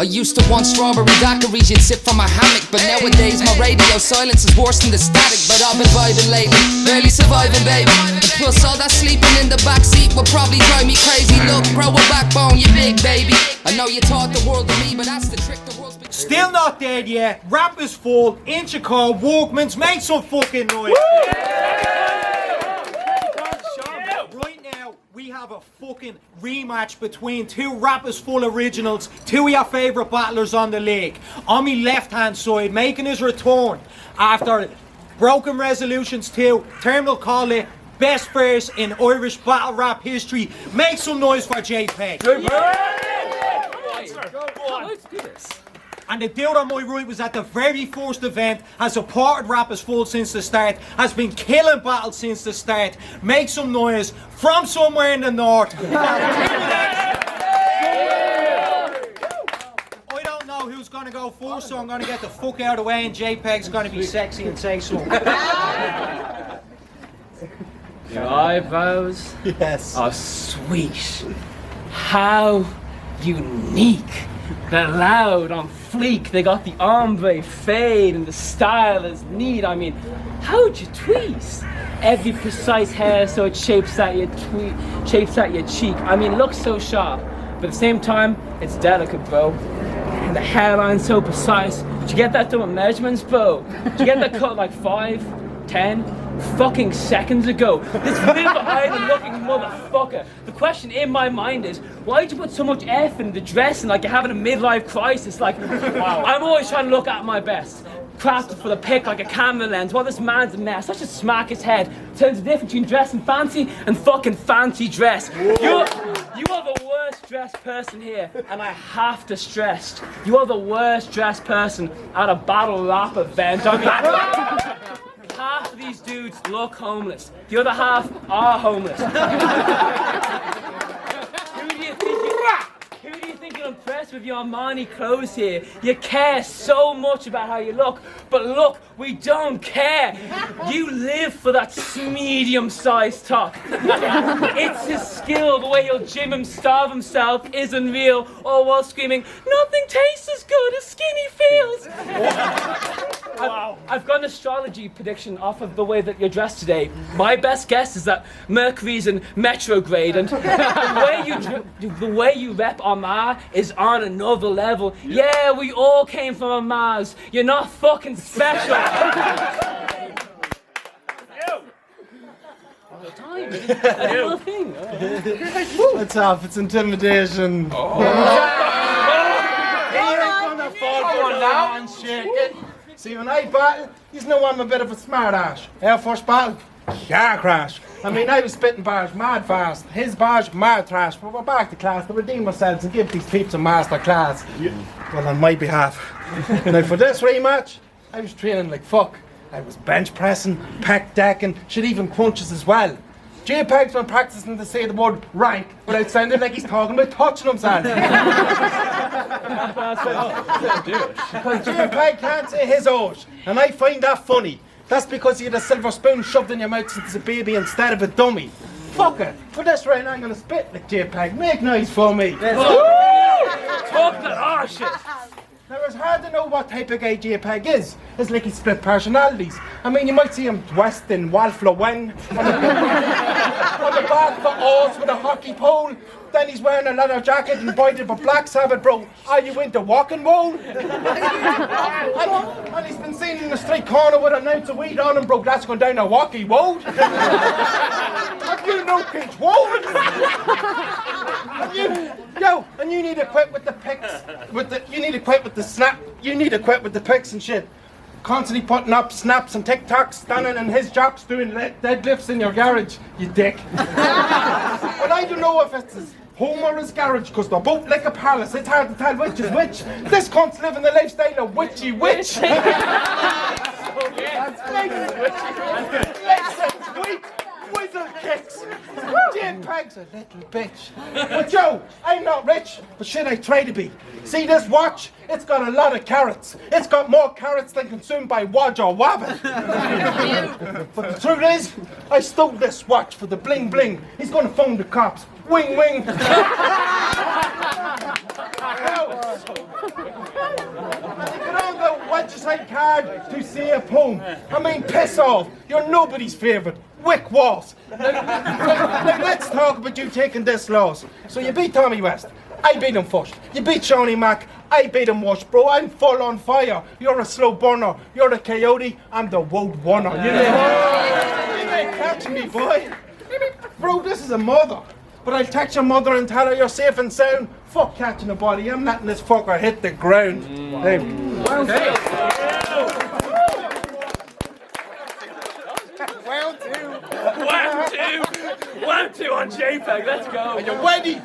I used to want strawberry daiquiris, you'd sip from a hammock. But nowadays my radio silence is worse than the static. But I've been vibing lately, barely surviving, baby. And plus all that sleeping in the backseat will probably drive me crazy. Look, grow a backbone, you big baby. I know you taught the world to me, but that's the trick the world's been. Still not dead yet. Rap is full. Inch a car, Walkmans, make some fucking noise. Right now, we have a fucking rematch between two Rappers Full originals, two of your favourite battlers on the league. On my left-hand side, making his return after Broken Resolutions 2, Terminal called it best verse in Irish battle rap history. Make some noise for JPEG. Let's do this. And the dude on my right was at the very first event, has supported Rappers Full since the start, has been killing battles since the start. Make some noise from somewhere in the north. I don't know who's going to go first, so I'm going to get the fuck out of the way, and JPEG's going to be sexy and say something. Your eyebrows are sweet. How unique. They're loud, on fleek, they got the ombre fade and the style is neat. I mean, how'd you tweeze? Every precise hair so it shapes at your cheek. I mean, looks so sharp, but at the same time, it's delicate, bro. And the hairline's so precise. Did you get that done with measurements, bro? Did you get that cut like 5, 10 fucking seconds ago? This River looking motherfucker. The question in my mind is, why'd you put so much effort into dressing like you're having a midlife crisis? Like, wow. I'm always trying to look at my best. Crafted for the pic like a camera lens. Well, this man's a mess. I should smack his head. Turns the difference between dressing fancy and fucking fancy dress. You are the worst dressed person here, and I have to stress, you are the worst dressed person at a battle rap event. I mean, half of these dudes look homeless. The other half are homeless. Who do you think you're impressed with your Armani clothes here? You care so much about how you look, but look, we don't care. You live for that medium-sized top. It's his skill, the way he'll gym him, starve himself, isn't real, all while screaming, nothing tastes as good as skinny feels. Wow. I've got an astrology prediction off of the way that you're dressed today. My best guess is that Mercury's in retrograde, and the way you rep Mars is on another level. Yeah, we all came from a Mars. You're not fucking special. What's up? It's Intimidation. See, when I battle, you know I'm a bit of a smart ass. Our first battle, car crash. I mean, I was spitting bars mad fast. His bars mad trash. But we're back to class to redeem ourselves and give these peeps a master class. Well, on my behalf. Now, for this rematch, I was training like fuck. I was bench pressing, pec decking, shit, even punches as well. JPEG's been practicing to say the word rank without sounding like he's talking about touching himself. Because JPEG can't say his oath, and I find that funny. That's because you had a silver spoon shoved in your mouth since a baby instead of a dummy. Fuck it. For this right now, I'm gonna spit like JPEG. Make noise for me. Talk that harsh shit. Now, it's hard to know what type of guy JPEG is. It's like he's split personalities. I mean, you might see him dressed in Walfla Wen, on the back for Oz with a hockey pole. Then he's wearing a leather jacket and embroidered with Black Sabbath, bro. Are you into walking roll? and he's been seen in the street corner with an ounce of weed on him, bro. That's going down a walkie road. Have you no kids? Whoa! And you need to quit with the pics. You need to quit with the snap. You need to quit with the pics and shit. Constantly putting up snaps and TikToks, standing in his jocks doing deadlifts in your garage, you dick. But I don't know if it's his home or his garage, because they're both like a palace. It's hard to tell which is which. This cunt's living the lifestyle of witchy witch. Wizard kicks. JPEG's a little bitch. But Joe, I'm not rich, but shit, I try to be. See this watch? It's got a lot of carrots. It's got more carrots than consumed by Wodge or Wabbit. But the truth is, I stole this watch for the bling bling. He's gonna phone the cops. Wing wing. red card to say a poem. I mean, piss off. You're nobody's favourite. Wick was. Now, let's talk about you taking this loss. So you beat Tommy West. I beat him first. You beat Shawnee Mac. I beat him worst, bro. I'm full on fire. You're a slow burner. You're a coyote. I'm the woad winner. You ain't catching me, boy. Bro, this is a mother. But I'll text your mother and tell her you're safe and sound. Fuck catching a body. I'm letting this fucker hit the ground. Hey. Round two on JPEG, let's go. Are you ready?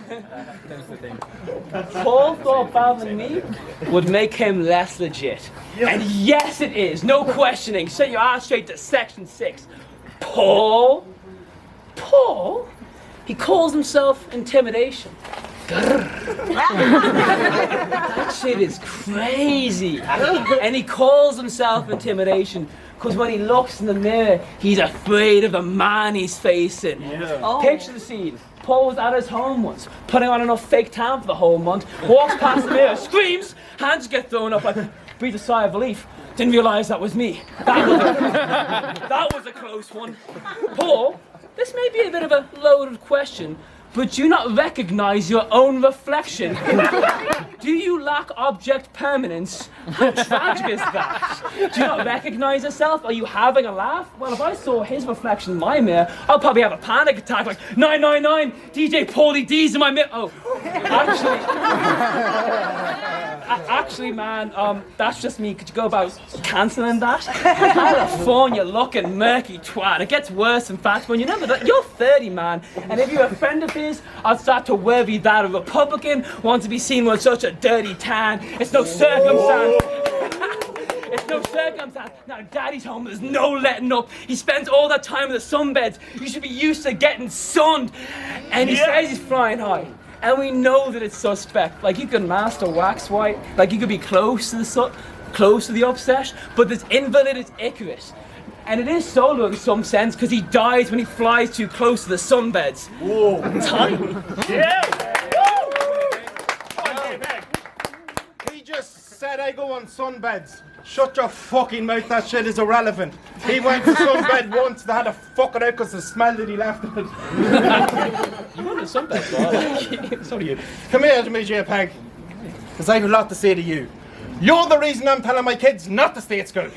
Paul thought battling me would make him less legit. And yes it is, no questioning. Set your ass straight to section 6. Paul? He calls himself Intimidation. That shit is crazy. And he calls himself Intimidation because when he looks in the mirror, he's afraid of the man he's facing. Picture the scene. Paul was at his home once, putting on enough fake tan for the whole month, walks past the mirror, screams, hands get thrown up like, breathe a sigh of relief. Didn't realise that was me. That was a close one. Paul, this may be a bit of a loaded question, but do you not recognise your own reflection? Do you lack object permanence? How tragic is that? Do you not recognise yourself? Are you having a laugh? Well, if I saw his reflection in my mirror, I'll probably have a panic attack like 999, DJ Paulie D's in my mirror. Oh, actually, man, that's just me. Could you go about cancelling that? California looking murky twat. It gets worse, in fact, when you remember that you're 30, man. And if you're a friend of his, I'd start to worry that a Republican wants to be seen with such a dirty tan. It's no circumstance. It's no circumstance. Now, Daddy's home, there's no letting up. He spends all that time in the sunbeds. You should be used to getting sunned. And he says he's flying high. And we know that it's suspect. Like, you can master wax white. Like, you could be close to the upset. But this invalid is Icarus. And it is solo in some sense, because he dies when he flies too close to the sunbeds. Whoa. Time. He just said I go on sunbeds. Shut your fucking mouth, that shit is irrelevant. He went to sunbed once, they had to fuck it out because the smell that he left of it. You went to sunbed, bro. So do you. Come here to me, JPEG, because I have a lot to say to you. You're the reason I'm telling my kids not to stay at school.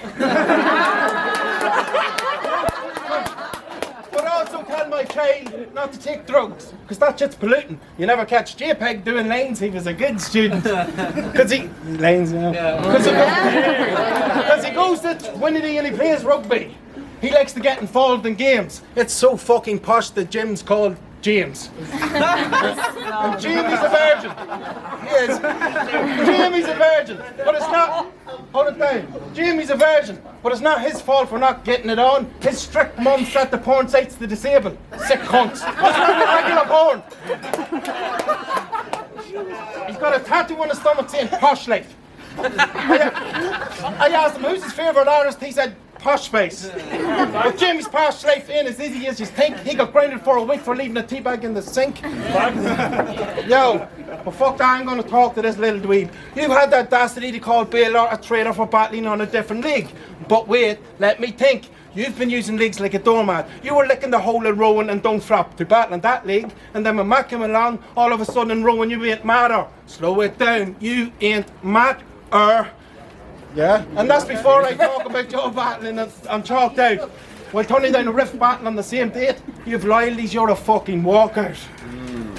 But also tell my child not to take drugs, because that shit's polluting. You never catch JPEG doing lanes, he was a good student. Because he... Lanes, Because he goes to Trinity and he plays rugby. He likes to get involved in games. It's so fucking posh that Jim's called James. And Jamie's a virgin. Yes. Jamie's a virgin. But it's not... Hold it down. Jamie's a virgin. But it's not his fault for not getting it on. His strict mum set the porn sites to disable. Sick cunts. What's wrong with regular porn? He's got a tattoo on his stomach saying posh life. I asked him who's his favourite artist. He said Posh Face. But Jamie's posh life ain't as easy as you think. He got grounded for a week for leaving a teabag in the sink. Yo, but fuck that, I'm gonna talk to this little dweeb. You had the audacity to call Baylor a traitor for battling on a different league. But wait, let me think. You've been using leagues like a doormat. You were licking the hole in Rowan and Dunfrap to battle in that league, and then when Matt came along, all of a sudden in Rowan you ain't matter. Slow it down, you ain't matter. Yeah, and that's before I talk about your battling and chalked out. While Tony down the Rift battle on the same date, you've loyalties, you're a fucking walkout.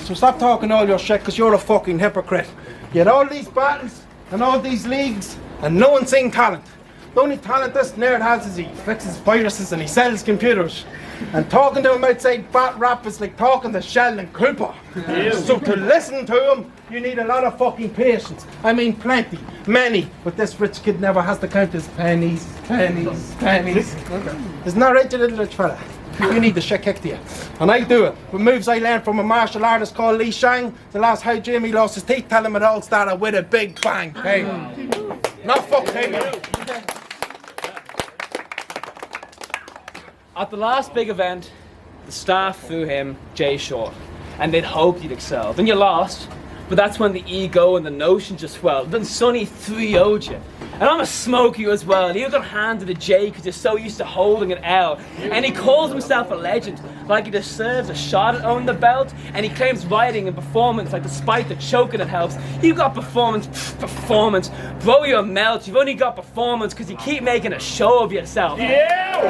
So stop talking all your shit, because you're a fucking hypocrite. You had all these battles and all these leagues, and no one's seen talent. The only talent this nerd has is he fixes viruses and he sells computers. And talking to him outside bat rap is like talking to Shell and Cooper. So to listen to him, you need a lot of fucking patience. I mean plenty, many. But this rich kid never has to count his pennies. Isn't that right, you little rich fella? You need the shit kicked to you. And I do it. With moves I learned from a martial artist called Li Shang. The last how Jamie lost his teeth, tell him it all started with a big bang. Hey. Not fuck hey. At the last big event, the staff threw him Jay Short, and they'd hoped he'd excel. Then you lost, but that's when the ego and the notion just swelled. Then Sonny 3-0'd you. And I'm a smoky as well, and he got handed a J because you're so used to holding an L. And he calls himself a legend, like he deserves a shot at owning the belt, and he claims writing and performance, like despite the choking it helps. You got performance. Bro, you're a melt. You've only got performance because you keep making a show of yourself. Yeah!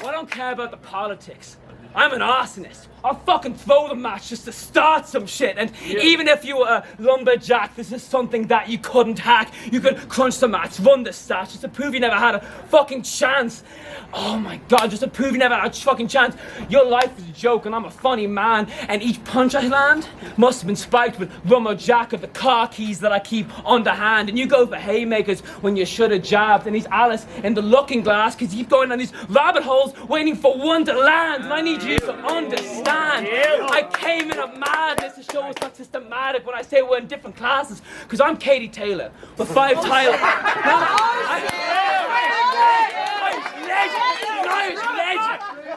Well, I don't care about the politics. I'm an arsonist. I'll fucking throw the match just to start some shit. And even if you were a lumberjack, this is something that you couldn't hack. You could crunch the match, run the stats, just to prove you never had a fucking chance. Oh my God, just to prove you never had a fucking chance. Your life is a joke and I'm a funny man. And each punch I land must have been spiked with lumberjack of the car keys that I keep underhand. And you go for haymakers when you should have jabbed. And he's Alice in the looking glass because you keep going down these rabbit holes waiting for one to land. And I need you to understand. I came in a madness to show it's not systematic when I say we're in different classes. Because I'm Katie Taylor with 5 titles.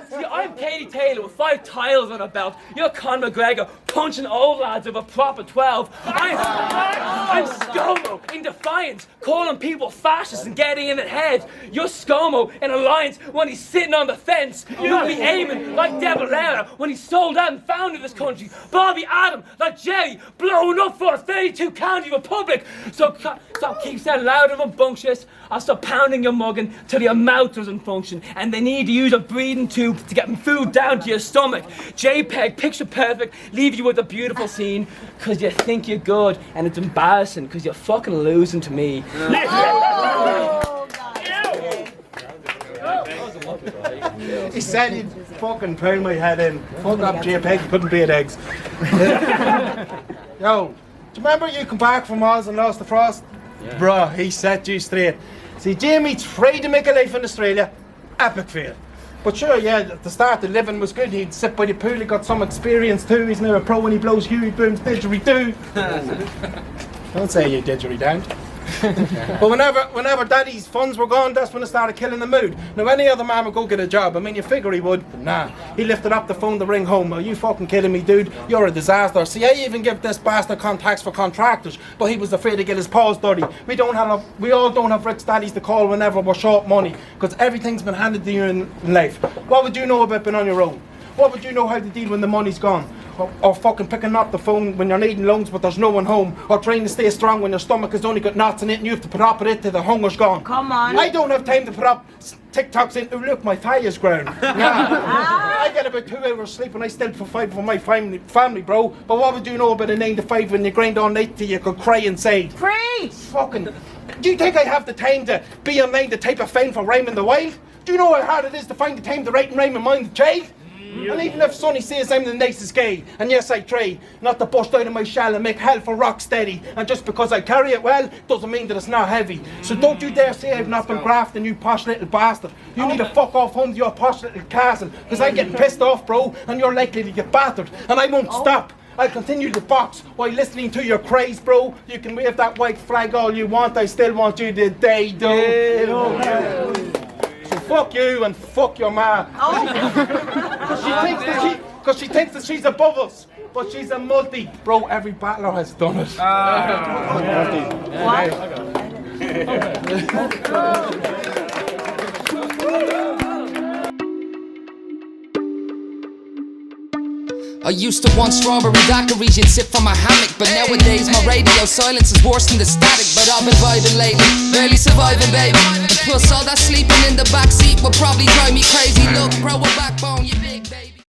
See, I'm Katie Taylor with 5 titles on her belt. You're Conor McGregor punching old lads with a proper 12. I'm ScoMo in defiance, calling people fascists and getting in their heads. You're ScoMo in alliance when he's sitting on the fence. You'll be aiming like De Valera when he's sold out and founded this country. Bobby Adam like Jerry blowing up for a 32 county republic. So keep saying loud and rambunctious. I'll stop pounding your muggin till your mouth doesn't function. And they need to use a breathing tube to get food down to your stomach. JPEG, picture perfect, leave you with a beautiful scene. Cause you think you're good and it's embarrassing cause you're fucking losing to me. He said he'd fucking pound my head in. Fuck up JPEG, couldn't beat eggs. Yo, do you remember you come back from Oz and lost the frost? Yeah. Bruh, he set you straight. See, Jamie tried to make a life in Australia, epic fail. But sure, yeah, at the start the living was good. He'd sit by the pool, he got some experience too. He's now a pro when he blows Huey Booms didgeridoo. Don't say you didgeridoo. But whenever Daddy's funds were gone, that's when it started killing the mood. Now any other man would go get a job. I mean, you figure he would, but nah. He lifted up the phone to ring home. Are you fucking kidding me, dude? You're a disaster. See, I even give this bastard contacts for contractors, but he was afraid to get his paws dirty. We all don't have rich daddies to call whenever we're short money, because everything's been handed to you in life. What would you know about being on your own? What would you know how to deal when the money's gone? Or fucking picking up the phone when you're needing loans but there's no one home? Or trying to stay strong when your stomach has only got knots in it and you have to put up with it till the hunger's gone? Come on. I don't have time to put up TikToks in, oh look, my fire's ground. Nah. I get about 2 hours sleep and I still provide for my family, bro. But what would you know about a 9 to 5 when you grind all night till you could cry inside? Preach! Fucking, do you think I have the time to be online to type a fine for rhyming the wild? Do you know how hard it is to find the time to write and rhyme and mind the child? And even if Sonny says I'm the nicest guy, and yes I try not to bust out of my shell and make hell for rock steady, and just because I carry it well, doesn't mean that it's not heavy. So don't you dare say I've not been grafting, you posh little bastard. You need to fuck off home to your posh little castle, because I'm getting pissed off, bro, and you're likely to get battered, and I won't stop. I'll continue to box while listening to your craze, bro. You can wave that white flag all you want, I still want you to die, though. So fuck you and fuck your ma. Because she thinks that she's above us. But she's a multi. Bro, every battler has done it. I used to want strawberry daiquiris, you'd sip from my hammock. But nowadays my radio silence is worse than the static. But I've been vibing lately, barely surviving, baby. And plus all that sleeping in the backseat will probably drive me crazy. Look, grow a backbone, you big baby.